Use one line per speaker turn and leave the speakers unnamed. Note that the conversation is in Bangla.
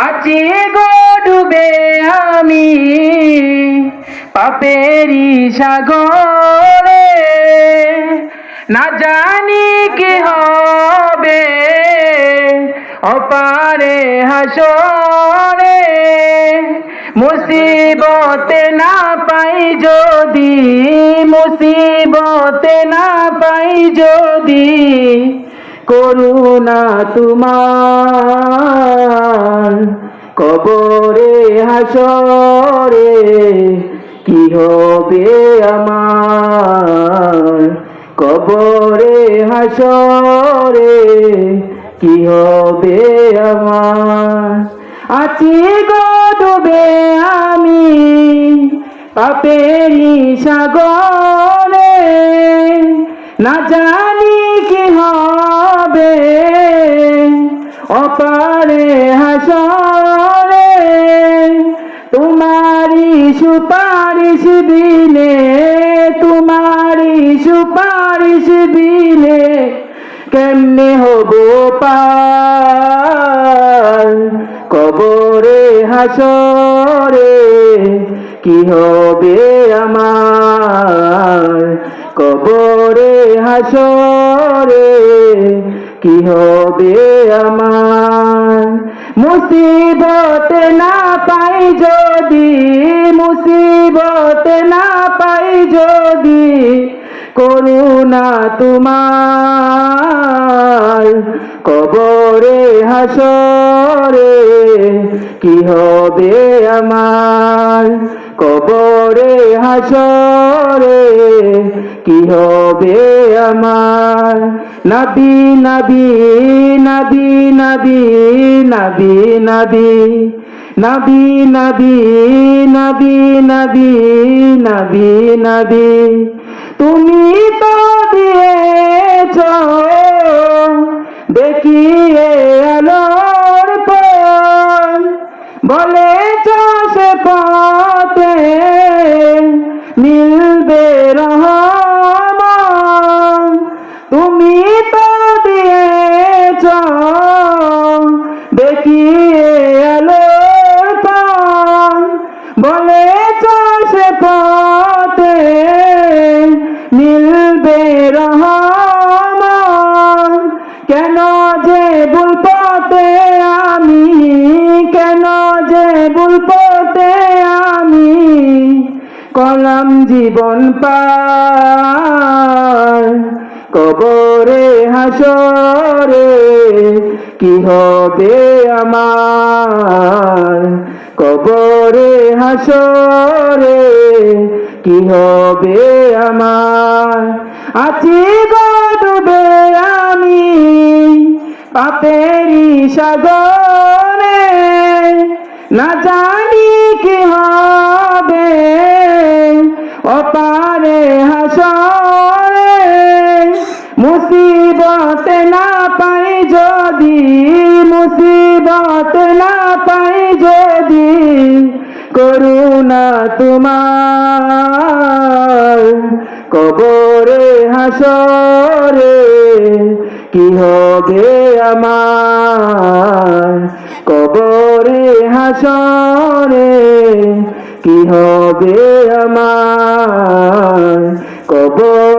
আছি গো ডুবে আমি পাপেরি সাগরে, না জানি কি হবে অপারে হাসরে। মুসিবতে না পাই যদি, মুসিবতে না পাই যদি, করুণা তোমার কবরে হাসরে কি হবে আমার, কবরে হাসরে কি হবে আমার। আছি গো ডুবে আমি পাপেরি সাগরে, না জানি কি হবে অপারে হাসরে। তোমারি সুপারিশ বিনে, তোমারি সুপারিশ বিনে কেমনে হব পার কবরে হাসরে কি হবে আমার, কবরে হাসরে কি হবে আমার। মুসিবতে না পাই যদি, মুসিবতে না পাই যদি, করুণা তোমার কবরে হাসরে কি হবে আমার, কবরে হাসরে কি হবে আমার। নবী নবী নবী নবী নবী নবী নবী নবী নবী নবী নবী নবী, তুমি তো দিয়েছ দেখিয়ে আলোর পথ, বলেছ সে পথে মিলবে রহমত। তুমি তো দিয়েছ দেখিয়ে আলোর পথ, বলেছ সে পথে মিলবে রহমত। কেন যে ভুল পথে আমি, কেন যে ভুল পথে আমি কলাম জীবন পার কবরে হাসরে কি হবে আমার, কবরে হাসরে কি হবে আমার। আছি গো ডুবে আমি পাপেরি সাগরে, না জানি কি হবে অপারে হাসরে। মুসিবতে না পাই যদি, মুসিবতে না পাই যদি, করুণা তোমার কবরে হাসরে কি হবে আমার, কবরে হাসরে কি হবে আমার, কবর